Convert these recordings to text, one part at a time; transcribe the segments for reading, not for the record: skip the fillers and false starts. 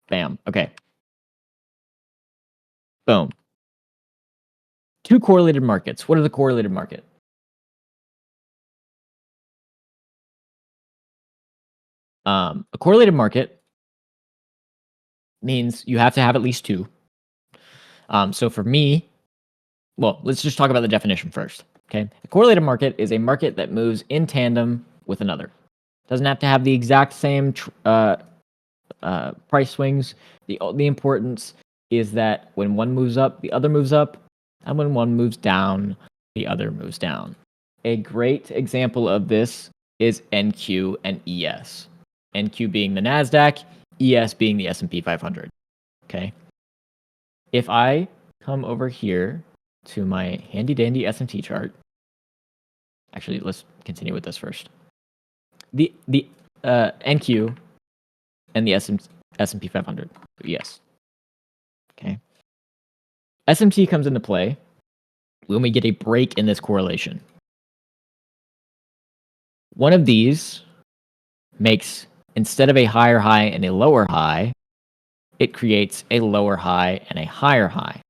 Bam. Okay. Boom. Two correlated markets. What are the correlated market? A correlated market means you have to have at least two. So for me, well, let's just talk about the definition first. Okay. A correlated market is a market that moves in tandem with another. Doesn't have to have the exact same price swings. The importance is that when one moves up, the other moves up, and when one moves down, the other moves down. A great example of this is NQ and ES. NQ being the Nasdaq, ES being the S&P 500. Okay. If I come over here to my handy dandy S&T chart, actually, let's continue with this first. The NQ and the S&P 500. Yes. Okay. SMT comes into play when we get a break in this correlation. One of these makes, instead of a higher high and a lower high, it creates a lower high and a higher high.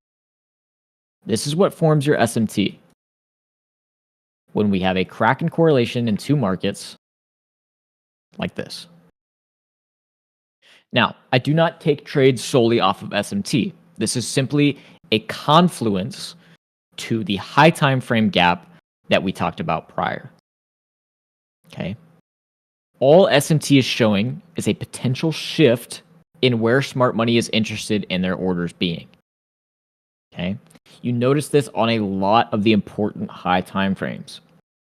This is what forms your SMT. When we have a crack in correlation in two markets, like this. Now, I do not take trades solely off of SMT. This is simply a confluence to the high time frame gap that we talked about prior. Okay. All SMT is showing is a potential shift in where smart money is interested in their orders being. Okay. You notice this on a lot of the important high time frames.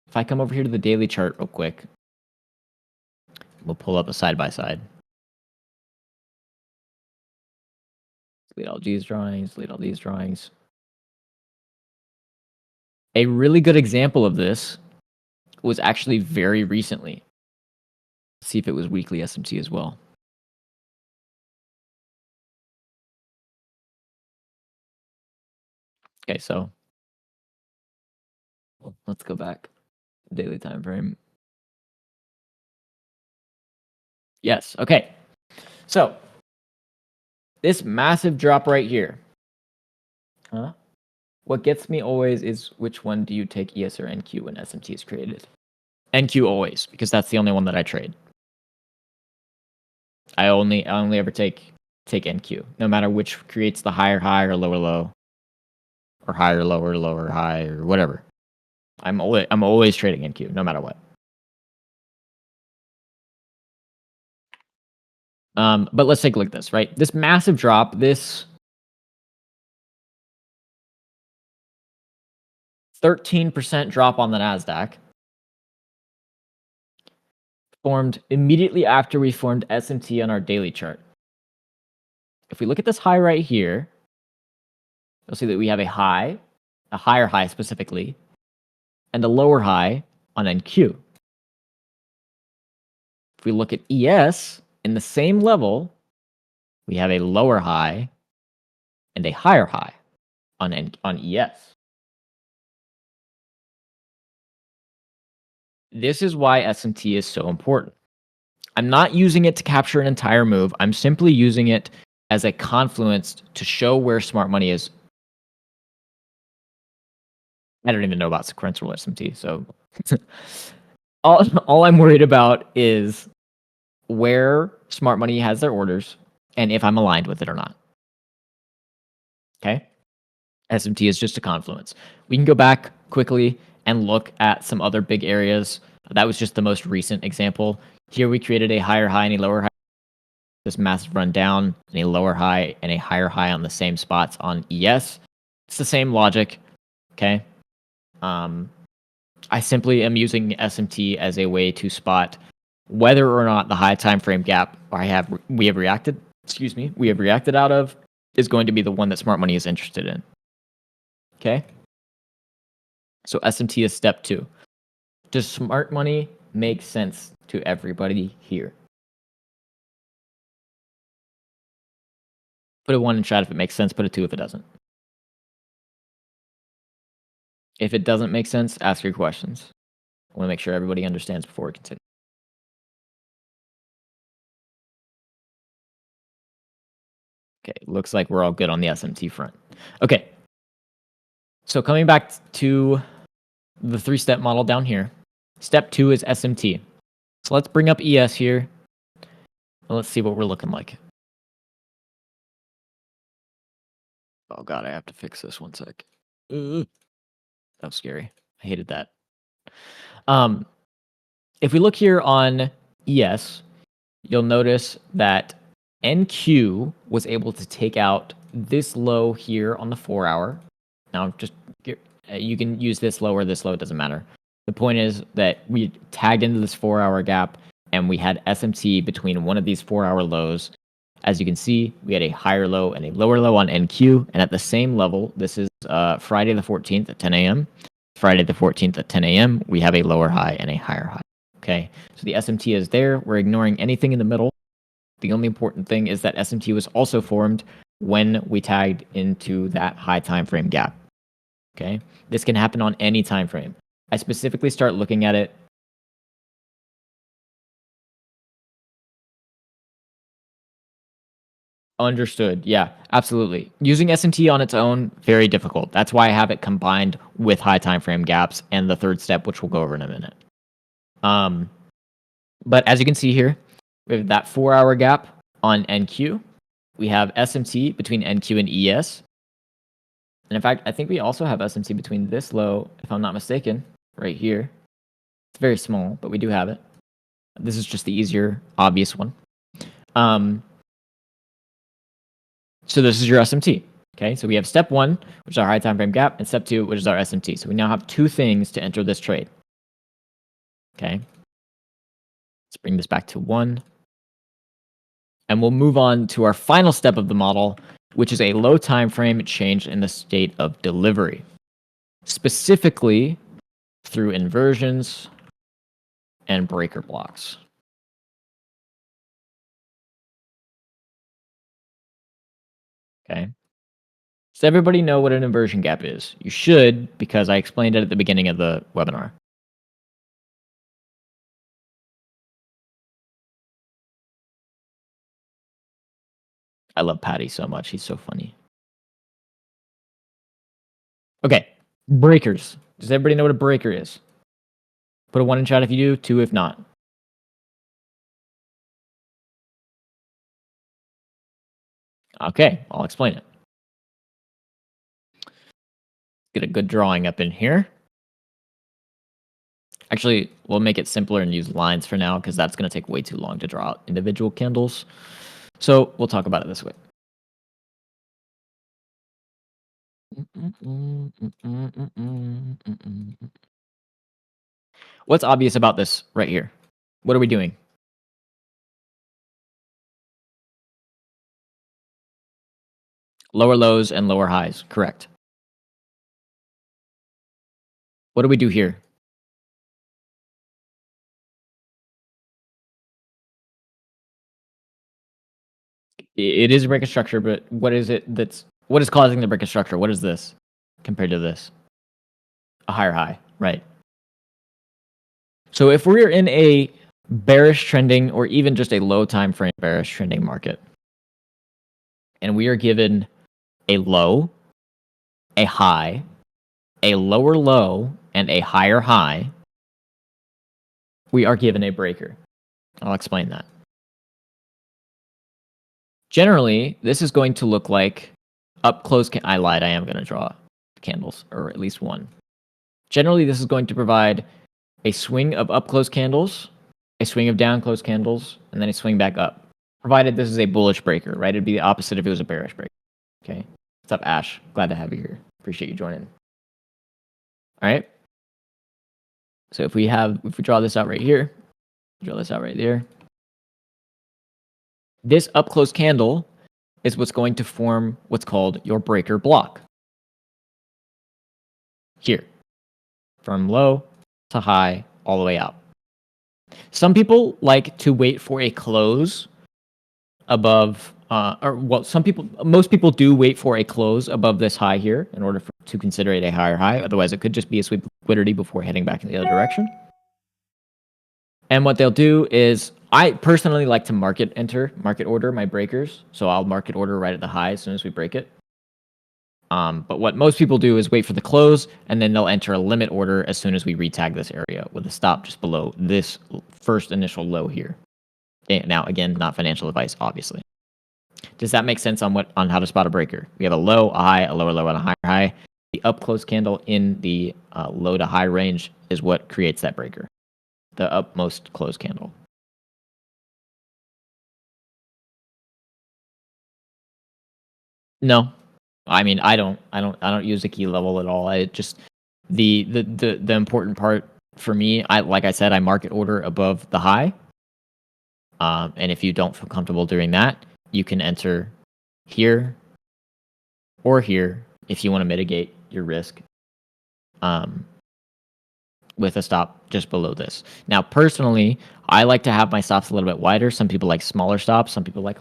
If I come over here to the daily chart real quick, we'll pull up a side by side. Delete all these drawings, delete all these drawings. A really good example of this was actually very recently. Let's see if it was weekly SMT as well. Okay, so let's go back. Daily time frame. Yes, okay. So this massive drop right here. Huh? What gets me always is which one do you take, ES or NQ, when SMT is created? NQ always, because that's the only one that I trade. I only ever take NQ, no matter which creates the higher high or lower low, or higher lower, lower high, or whatever. I'm always trading NQ, no matter what. But let's take a look at this, right? This massive drop, this 13% drop on the Nasdaq formed immediately after we formed SMT on our daily chart. If we look at this high right here, you'll see that we have a high, a higher high specifically, and a lower high on NQ. If we look at ES in the same level, we have a lower high and a higher high on ES. This is why SMT is so important. I'm not using it to capture an entire move. I'm simply using it as a confluence to show where smart money is. I don't even know about sequential SMT, so all I'm worried about is where smart money has their orders and if I'm aligned with it or not. Okay? SMT is just a confluence. We can go back quickly and look at some other big areas. That was just the most recent example. Here we created a higher high and a lower high. This massive run down and a lower high and a higher high on the same spots on ES. It's the same logic. Okay. I simply am using SMT as a way to spot whether or not the high time frame gap we have reacted out of is going to be the one that smart money is interested in. Okay. So SMT is step 2. Does smart money make sense to everybody here? Put a 1 in chat if it makes sense. Put a 2 if it doesn't. If it doesn't make sense, ask your questions. I want to make sure everybody understands before we continue. Okay, looks like we're all good on the SMT front. Okay, so coming back to the 3-step model down here, step 2 is SMT. So let's bring up ES here, and let's see what we're looking like. Oh god, I have to fix this 1 sec. That was scary. I hated that. If we look here on ES, you'll notice that NQ was able to take out this low here on the 4-hour. Now, you can use this low or this low, it doesn't matter. The point is that we tagged into this 4-hour gap, and we had SMT between one of these 4-hour lows. As you can see, we had a higher low and a lower low on NQ, and at the same level, this is Friday the 14th at 10 a.m. Friday the 14th at 10 a.m., we have a lower high and a higher high. Okay, so the SMT is there. We're ignoring anything in the middle. The only important thing is that SMT was also formed when we tagged into that high time frame gap. Okay, this can happen on any time frame. I specifically start looking at it. Understood. Yeah, absolutely. Using SMT on its own, very difficult. That's why I have it combined with high time frame gaps and the third step, which we'll go over in a minute. But as you can see here, we have that 4-hour gap on NQ. We have SMT between NQ and ES. And in fact, I think we also have SMT between this low, if I'm not mistaken, right here. It's very small, but we do have it. This is just the easier, obvious one. So this is your SMT. Okay, so we have step 1, which is our high time frame gap, and step 2, which is our SMT. So we now have 2 things to enter this trade. Okay, let's bring this back to 1. And we'll move on to our final step of the model, which is a low time frame change in the state of delivery, specifically through inversions and breaker blocks. Okay. Does everybody know what an inversion gap is? You should, because I explained it at the beginning of the webinar. I love Patty so much. He's so funny. Okay, breakers. Does everybody know what a breaker is? Put a 1 in chat if you do, 2 if not. Okay, I'll explain it. Get a good drawing up in here. Actually, we'll make it simpler and use lines for now because that's going to take way too long to draw out individual candles. So we'll talk about it this way. What's obvious about this right here? What are we doing? Lower lows and lower highs, correct. What do we do here? It is a break of structure, but what is causing the break of structure? What is this compared to this? A higher high, right? So if we're in a bearish trending or even just a low time frame bearish trending market, and we are given a low, a high, a lower low, and a higher high, we are given a breaker. I'll explain that. Generally, this is going to look like up close. I lied. I am going to draw candles, or at least one. Generally, this is going to provide a swing of up close candles, a swing of down close candles, and then a swing back up. Provided this is a bullish breaker, right? It'd be the opposite if it was a bearish breaker. Okay. What's up, Ash? Glad to have you here. Appreciate you joining. All right. So if we draw this out right here, draw this out right there. This up close candle is what's going to form what's called your breaker block. Here, from low to high, all the way out. Some people like to wait for a close above, most people do wait for a close above this high here in order to consider it a higher high. Otherwise, it could just be a sweep of liquidity before heading back in the other direction. And what they'll do is I personally like to market order my breakers. So I'll market order right at the high as soon as we break it. But what most people do is wait for the close, and then they'll enter a limit order as soon as we retag this area with a stop just below this first initial low here. Okay, now, again, not financial advice, obviously. Does that make sense on how to spot a breaker? We have a low, a high, a lower low, and a higher high. The up close candle in the low to high range is what creates that breaker. The upmost close candle. No, I mean I don't use the key level at all. I just the important part for me, like I said, I market order above the high. And if you don't feel comfortable doing that, you can enter here or here if you want to mitigate your risk. With a stop just below this. Now, personally, I like to have my stops a little bit wider. Some people like smaller stops. Some people like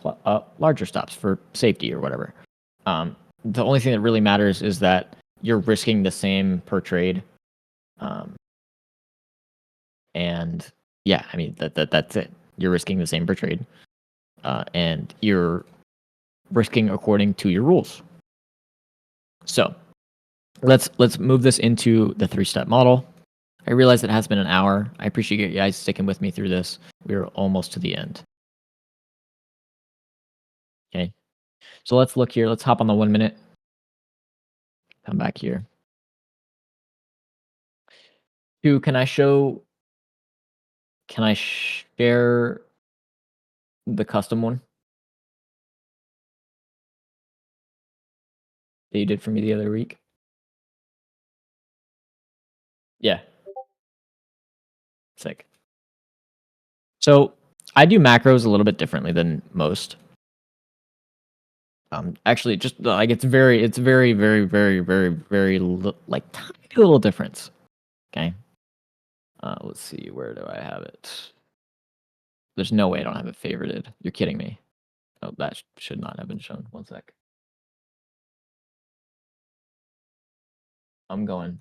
larger stops for safety or whatever. The only thing that really matters is that you're risking the same per trade. And yeah, I mean that's it. You're risking the same per trade, and you're risking according to your rules. So let's move this into the 3-step model. I realize it has been an hour. I appreciate you guys sticking with me through this. We're almost to the end. Okay. So let's look here. Let's hop on the 1 minute. Come back here. Two, can I share the custom one that you did for me the other week? Yeah. Sick. So I do macros a little bit differently than most. Actually, just like it's very, like tiny little difference. Okay. Let's see. Where do I have it? There's no way I don't have it favorited. You're kidding me. Oh, that should not have been shown. One sec. I'm going.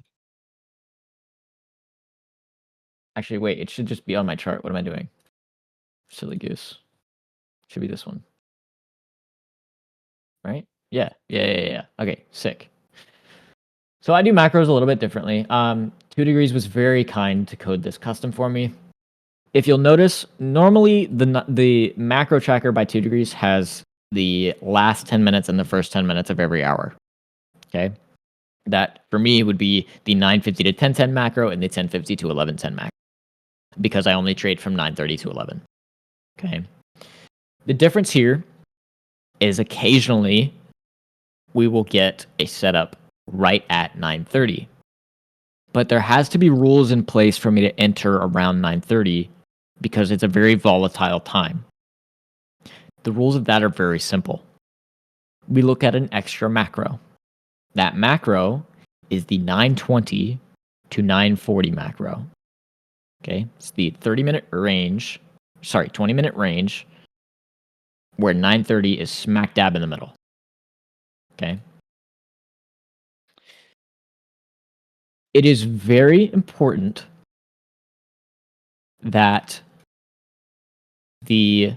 Actually, wait. It should just be on my chart. What am I doing? Silly goose. Should be this one. Right? Yeah. Okay, sick. So I do macros a little bit differently. 2 Degrees was very kind to code this custom for me. If you'll notice, normally the macro tracker by 2 Degrees has the last 10 minutes and the first 10 minutes of every hour. Okay? That for me would be the 9:50 to 10:10 macro and the 10:50 to 11:10 macro, because I only trade from 9:30 to 11. Okay. The difference here is occasionally we will get a setup right at 9:30. But there has to be rules in place for me to enter around 9:30 because it's a very volatile time. The rules of that are very simple. We look at an extra macro. That macro is the 9:20 to 9:40 macro. Okay? It's the 20-minute range where 9:30 is smack dab in the middle. Okay? It is very important that the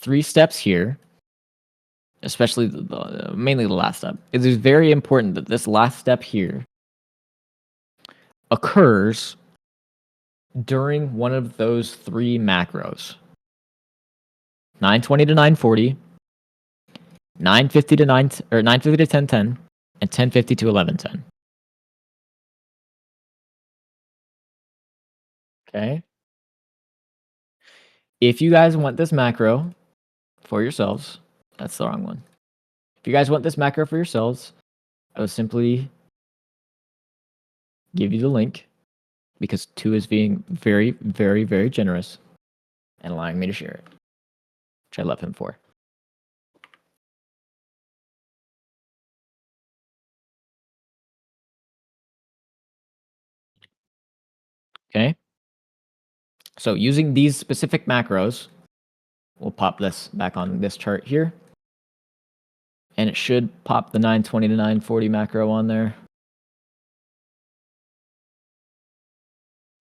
3 steps here, especially mainly the last step, it is very important that this last step here occurs during one of those 3 macros: 9:20 to 9:40, 9:50 to 10:10, and 10:50 to 11:10. Okay? If you guys want this macro for yourselves, that's the wrong one. If you guys want this macro for yourselves, I will simply give you the link, because 2 is being very generous and allowing me to share it, which I love him for. Okay? So using these specific macros, we'll pop this back on this chart here. And it should pop the 9:20 to 9:40 macro on there.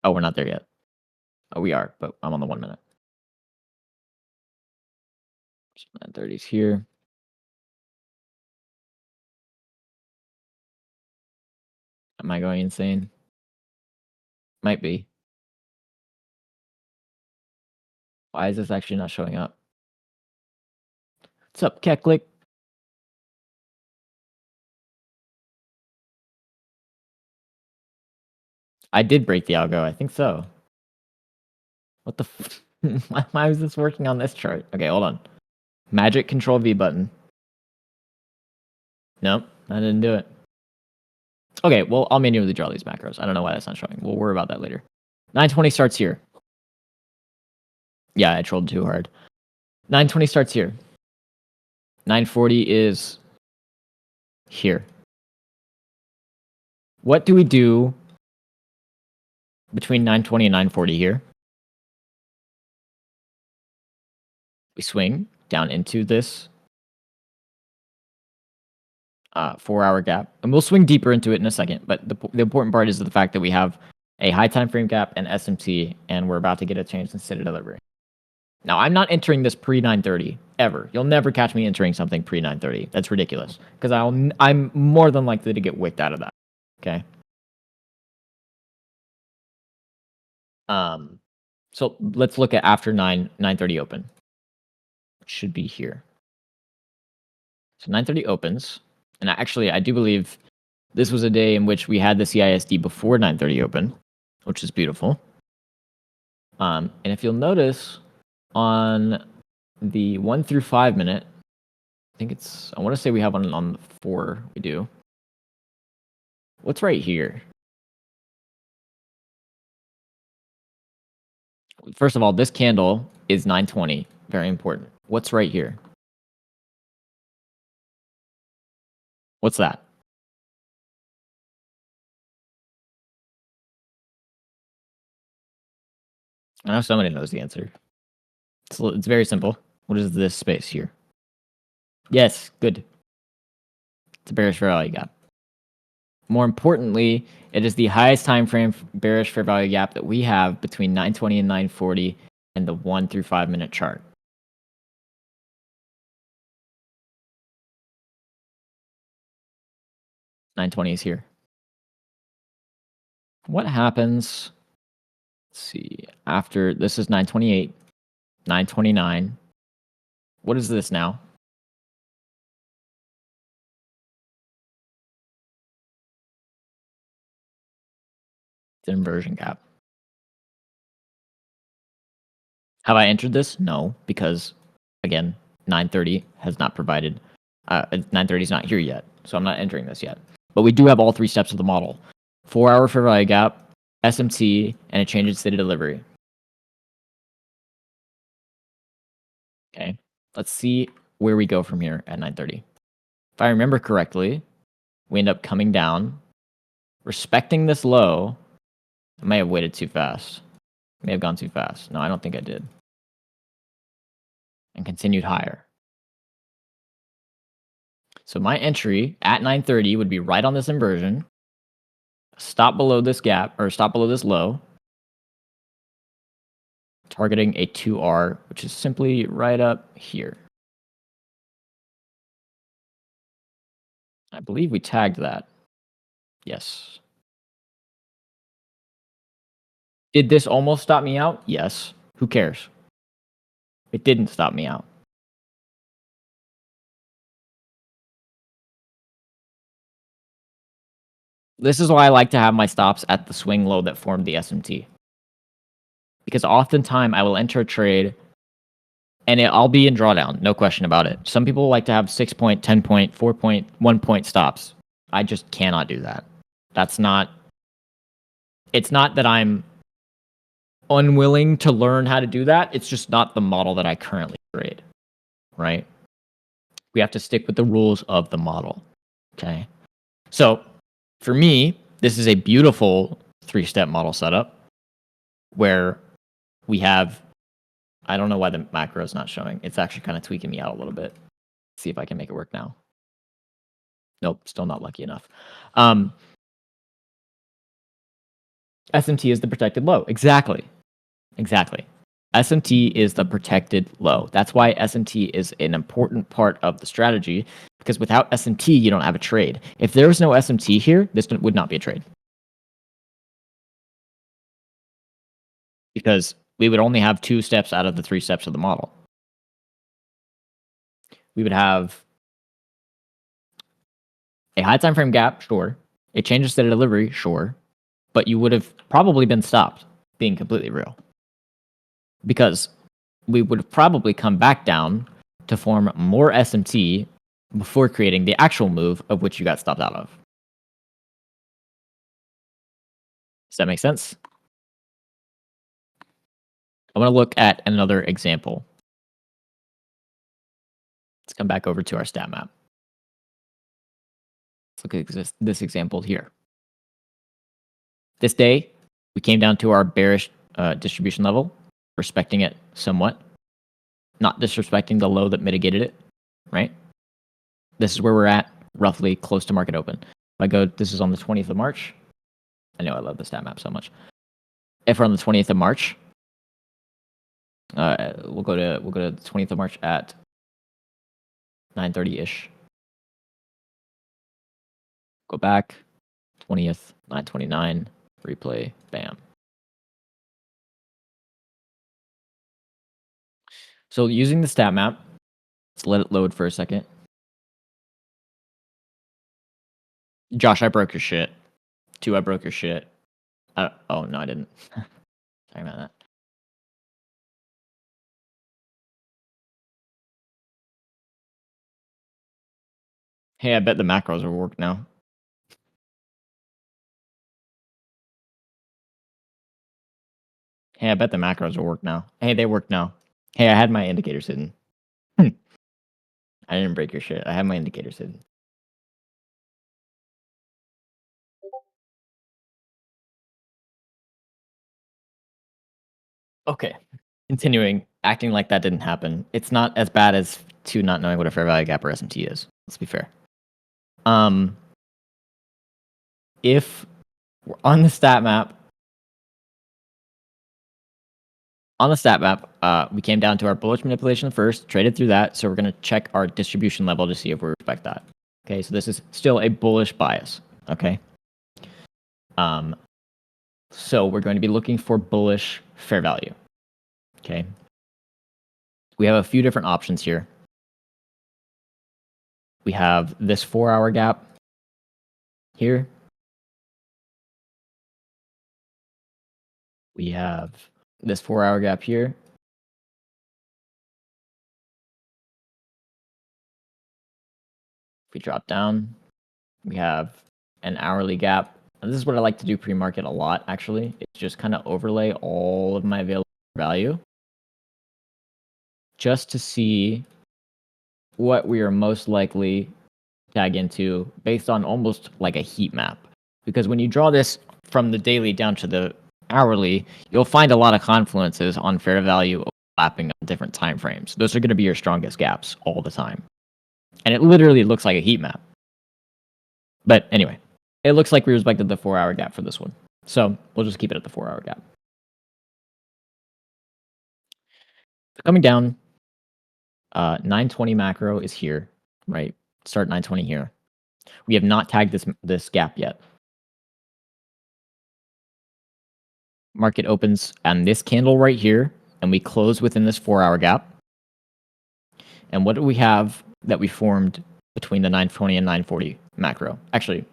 Oh, we're not there yet. Oh, we are, but I'm on the 1 minute. So 930 is here. Am I going insane? Might be. Why is this actually not showing up? What's up, Keklik? I did break the algo. I think so. What the why is this working on this chart? Okay, hold on. Magic Control V button. Nope, I didn't do it. Okay, well, I'll manually draw these macros. I don't know why that's not showing. We'll worry about that later. 920 starts here. Yeah, I trolled too hard. 920 starts here. 940 is here. What do we do between 920 and 940 here? We swing down into this 4-hour gap, and we'll swing deeper into it in a second. But the important part is the fact that we have a high time frame gap and SMT, and we're about to get a change in state of delivery. Now, I'm not entering this pre 930 ever. You'll never catch me entering something pre 930. That's ridiculous because I'm more than likely to get wicked out of that. Okay. So let's look at after 930 open. It should be here. So 930 opens, and actually, I do believe this was a day in which we had the CISD before 930 open, which is beautiful. And if you'll notice on the 1 through 5 minute, I want to say we have one on the 4. We do. What's right here? First of all, this candle is 920. Very important. What's right here? What's that? I know somebody knows the answer. It's very simple. What is this space here? Yes, good. It's a bearish fair value gap. More importantly, it is the highest time frame bearish fair value gap that we have between 920 and 940 and the 1 through 5 minute chart. $920 is here. What happens? Let's see. After this is 928, 929. What is this now? It's an inversion gap. Have I entered this? No, because again, 930 has not provided. 930 is not here yet, so I'm not entering this yet. But we do have all 3 steps of the model: 4-hour fair value gap, SMT, and a change in state of delivery. Okay, let's see where we go from here at 930. If I remember correctly, we end up coming down, respecting this low. I may have waited too fast. May have gone too fast. No, I don't think I did. And continued higher. So my entry at 930 would be right on this inversion. Stop below this gap, or stop below this low. Targeting a 2R, which is simply right up here. I believe we tagged that. Yes. Did this almost stop me out? Yes. Who cares? It didn't stop me out. This is why I like to have my stops at the swing low that formed the SMT. Because oftentimes I will enter a trade and I'll be in drawdown, no question about it. Some people like to have 6 point, 10 point, 4 point, 1 point stops. I just cannot do that. It's not that I'm unwilling to learn how to do that. It's just not the model that I currently trade, right? We have to stick with the rules of the model, okay? So for me, this is a beautiful 3-step model setup where we have, I don't know why the macro is not showing. It's actually kind of tweaking me out a little bit. Let's see if I can make it work now. Nope, still not lucky enough. SMT is the protected low. Exactly. SMT is the protected low. That's why SMT is an important part of the strategy, because without SMT, you don't have a trade. If there was no SMT here, this would not be a trade. Because we would only have 2 steps out of the 3 steps of the model. We would have a high time frame gap, sure. A change of state of delivery, sure. But you would have probably been stopped, being completely real. Because we would have probably come back down to form more SMT before creating the actual move of which you got stopped out of. Does that make sense? I want to look at another example. Let's come back over to our stat map. Let's look at this example here. This day, we came down to our bearish distribution level, respecting it somewhat, not disrespecting the low that mitigated it, right? This is where we're at, roughly close to market open. If I go, this is on the 20th of March. I know I love the stat map so much. If we're on the 20th of March, we'll go to the 20th of March at 9:30 ish. Go back, 20th, 9:29, replay, bam. So using the stat map, let's let it load for a second. Josh, I broke your shit. 2, I broke your shit. Oh, no, I didn't. Sorry about that. Hey, I bet the macros will work now. Hey, I bet the macros will work now. Hey, they work now. Hey, I had my indicators hidden. I didn't break your shit. I had my indicators hidden. Okay. Continuing, acting like that didn't happen. It's not as bad as 2 not knowing what a fair value gap or SMT is. Let's be fair. If we're on the stat map, we came down to our bullish manipulation first, traded through that, so we're going to check our distribution level to see if we respect that. Okay, so this is still a bullish bias. Okay. So we're going to be looking for bullish fair value. Okay. We have a few different options here. We have this 4-hour gap here. We have this 4-hour gap here. If we drop down, we have an hourly gap. And this is what I like to do pre-market a lot, actually. It's just kind of overlay all of my available value just to see what we are most likely tag into based on almost like a heat map. Because when you draw this from the daily down to the hourly, you'll find a lot of confluences on fair value overlapping on different time frames. Those are going to be your strongest gaps all the time. And it literally looks like a heat map. But anyway, it looks like we respected the 4-hour gap for this one. So we'll just keep it at the 4-hour gap. Coming down, 920 macro is here, right? Start 920 here. We have not tagged this gap yet. Market opens on this candle right here, and we close within this 4-hour gap. And what do we have that we formed between the 920 and 940 macro? Actually,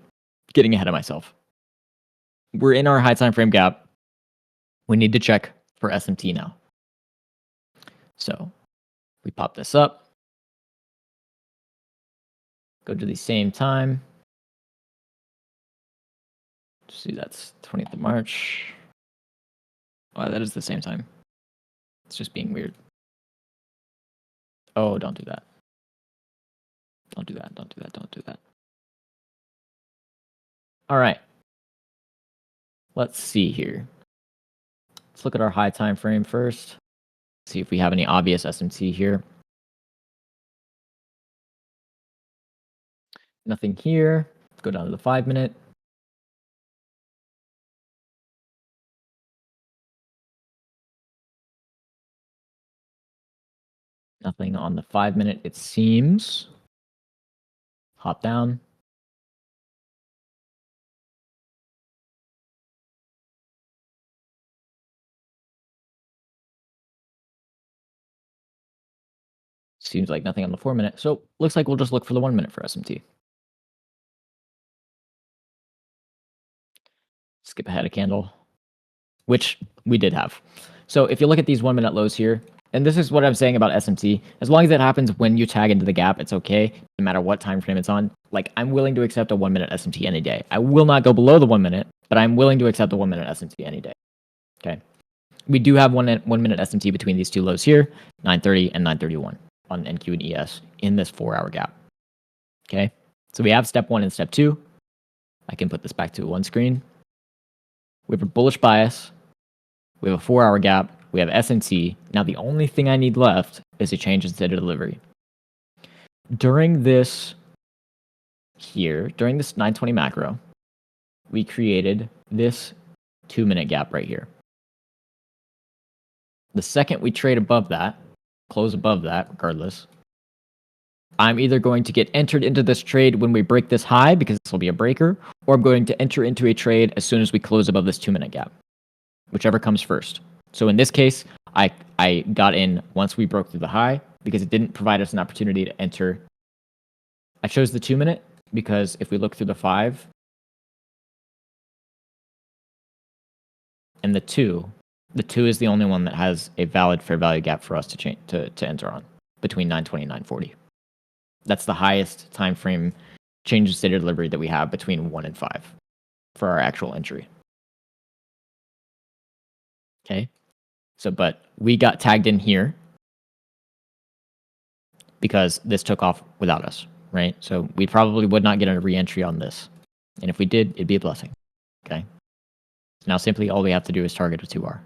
getting ahead of myself. We're in our high time frame gap. We need to check for SMT now. So we pop this up. Go to the same time. See, that's 20th of March. Oh, that is the same time. It's just being weird. Oh, don't do that. Don't do that. Don't do that. Don't do that. All right. Let's see here. Let's look at our high time frame first. See if we have any obvious SMT here. Nothing here. Let's go down to the 5-minute. Nothing on the 5-minute, it seems. Hop down. Seems like nothing on the 4-minute. So looks like we'll just look for the 1-minute for SMT. Skip ahead a candle, which we did have. So if you look at these 1-minute lows here, and this is what I'm saying about SMT, as long as it happens when you tag into the gap, it's okay, no matter what time frame it's on. Like, I'm willing to accept a 1-minute SMT any day. I will not go below the 1-minute, but I'm willing to accept a 1-minute SMT any day. Okay. We do have 1-minute SMT between these two lows here, 9:30 and 9:31 on NQ and ES in this 4-hour gap. Okay. So we have step 1 and step 2. I can put this back to one screen. We have a bullish bias. We have a 4-hour gap. We have SMT. Now the only thing I need left is a change in state of delivery. During this 920 macro, we created this 2-minute gap right here. The second we trade above that, close above that, regardless, I'm either going to get entered into this trade when we break this high, because this will be a breaker, or I'm going to enter into a trade as soon as we close above this 2-minute gap, whichever comes first. So in this case, I got in once we broke through the high because it didn't provide us an opportunity to enter. I chose the 2-minute because if we look through the 5 and the 2 is the only one that has a valid fair value gap for us to enter on between 920 and 940. That's the highest time frame change in state of delivery that we have between 1 and 5 for our actual entry. Okay. So, but we got tagged in here because this took off without us, right? So we probably would not get a re-entry on this. And if we did, it'd be a blessing. Okay. Now simply all we have to do is target a 2R.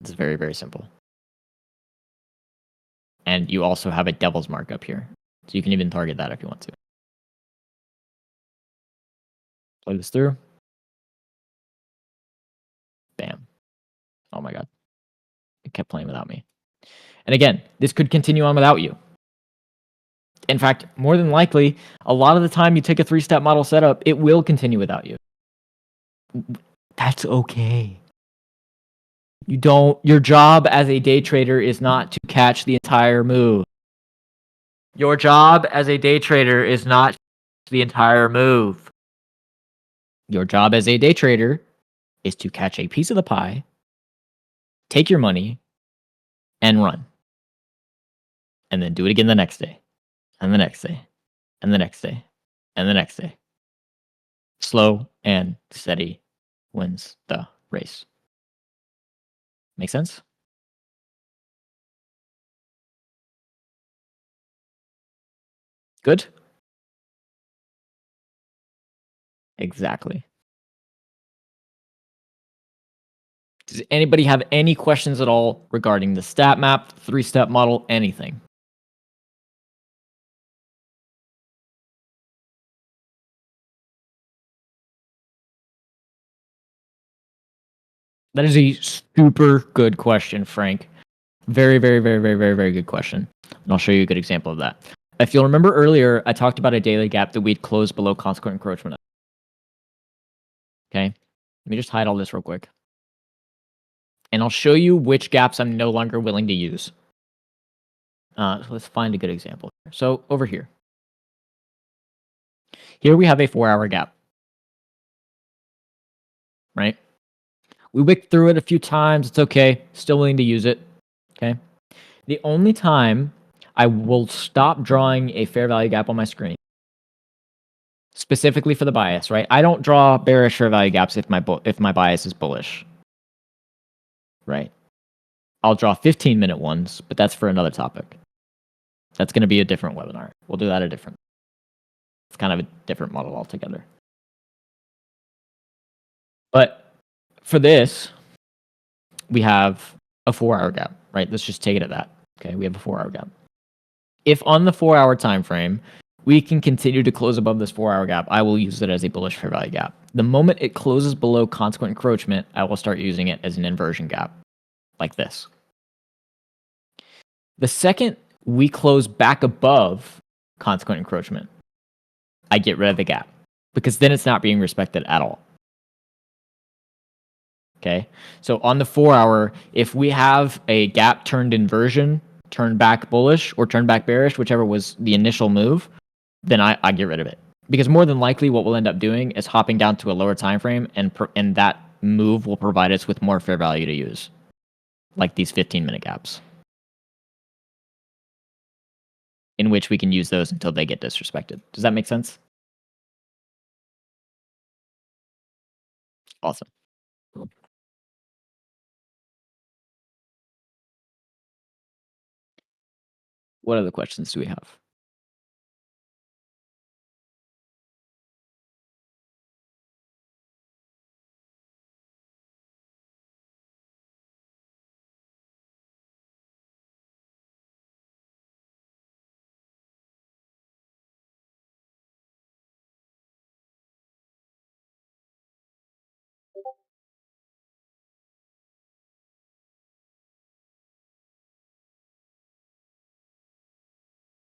It's very, very simple. And you also have a devil's mark up here. So you can even target that if you want to. Play this through. Bam. Oh my God. It kept playing without me. And again, this could continue on without you. In fact, more than likely, a lot of the time you take a 3-step model setup, it will continue without you. That's okay. Your job as a day trader is not to catch the entire move. Your job as a day trader is not the entire move. Your job as a day trader is to catch a piece of the pie, take your money, and run. And then do it again the next day, and the next day, and the next day, and the next day. Slow and steady wins the race. Make sense? Good? Exactly. Does anybody have any questions at all regarding the stat map, 3-step model, anything? That is a super good question, Frank. Very, very, very, very, very, very good question. And I'll show you a good example of that. If you'll remember earlier, I talked about a daily gap that we'd close below consequent encroachment. Okay. Let me just hide all this real quick. And I'll show you which gaps I'm no longer willing to use. So let's find a good example. So over here. Here we have a 4-hour gap. Right? We wicked through it a few times. It's okay. Still willing to use it. Okay. The only time I will stop drawing a fair value gap on my screen, specifically for the bias, right? I don't draw bearish fair value gaps if my bias is bullish, right? I'll draw 15-minute ones, but that's for another topic. That's going to be a different webinar. We'll do that a different. It's kind of a different model altogether. But for this, we have a 4-hour gap, right? Let's just take it at that. Okay, we have a 4-hour gap. If on the 4-hour time frame, we can continue to close above this 4-hour gap, I will use it as a bullish fair value gap. The moment it closes below consequent encroachment, I will start using it as an inversion gap, like this. The second we close back above consequent encroachment, I get rid of the gap because then it's not being respected at all. Okay. So on the 4-hour, if we have a gap turned inversion, turned back bullish or turned back bearish, whichever was the initial move, then I get rid of it. Because more than likely what we'll end up doing is hopping down to a lower time frame, and that move will provide us with more fair value to use, like these 15-minute gaps, in which we can use those until they get disrespected. Does that make sense? Awesome. What other questions do we have?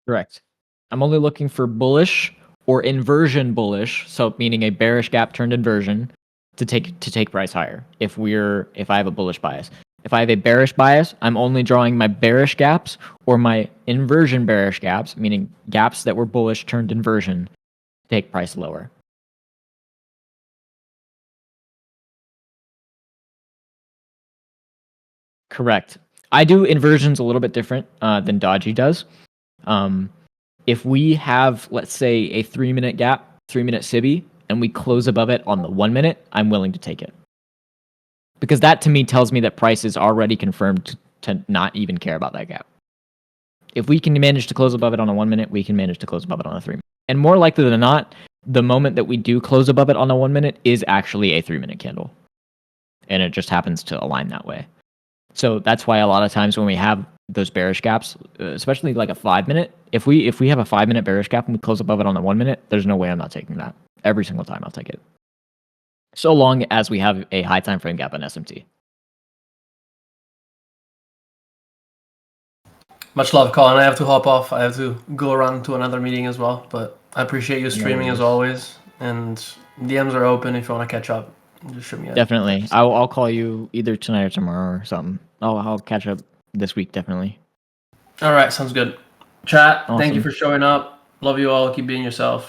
Correct. I'm only looking for bullish or inversion bullish, so meaning a bearish gap turned inversion to take price higher. If I have a bullish bias. If I have a bearish bias, I'm only drawing my bearish gaps or my inversion bearish gaps, meaning gaps that were bullish turned inversion, to take price lower. Correct. I do inversions a little bit different than Dodgy does. If we have, let's say, a 3-minute gap, 3-minute SIBI, and we close above it on the 1 minute, I'm willing to take it. Because that to me tells me that price is already confirmed to not even care about that gap. If we can manage to close above it on a 1 minute, we can manage to close above it on a 3 minute. And more likely than not, the moment that we do close above it on a 1 minute is actually a 3-minute candle. And it just happens to align that way. So that's why a lot of times when we have those bearish gaps, especially like a 5-minute, if we have a 5-minute bearish gap and we close above it on the 1 minute, there's no way I'm not taking that. Every single time I'll take it. So long as we have a high time frame gap on SMT. Much love, Colin. I have to hop off. I have to go around to another meeting as well. But I appreciate you streaming as always. And DMs are open if you want to catch up. Just shoot me a Definitely. text. I'll call you either tonight or tomorrow or something. I'll catch up this week, definitely. All right, sounds good. Chat, Awesome. Thank you for showing up. Love you all. Keep being yourself.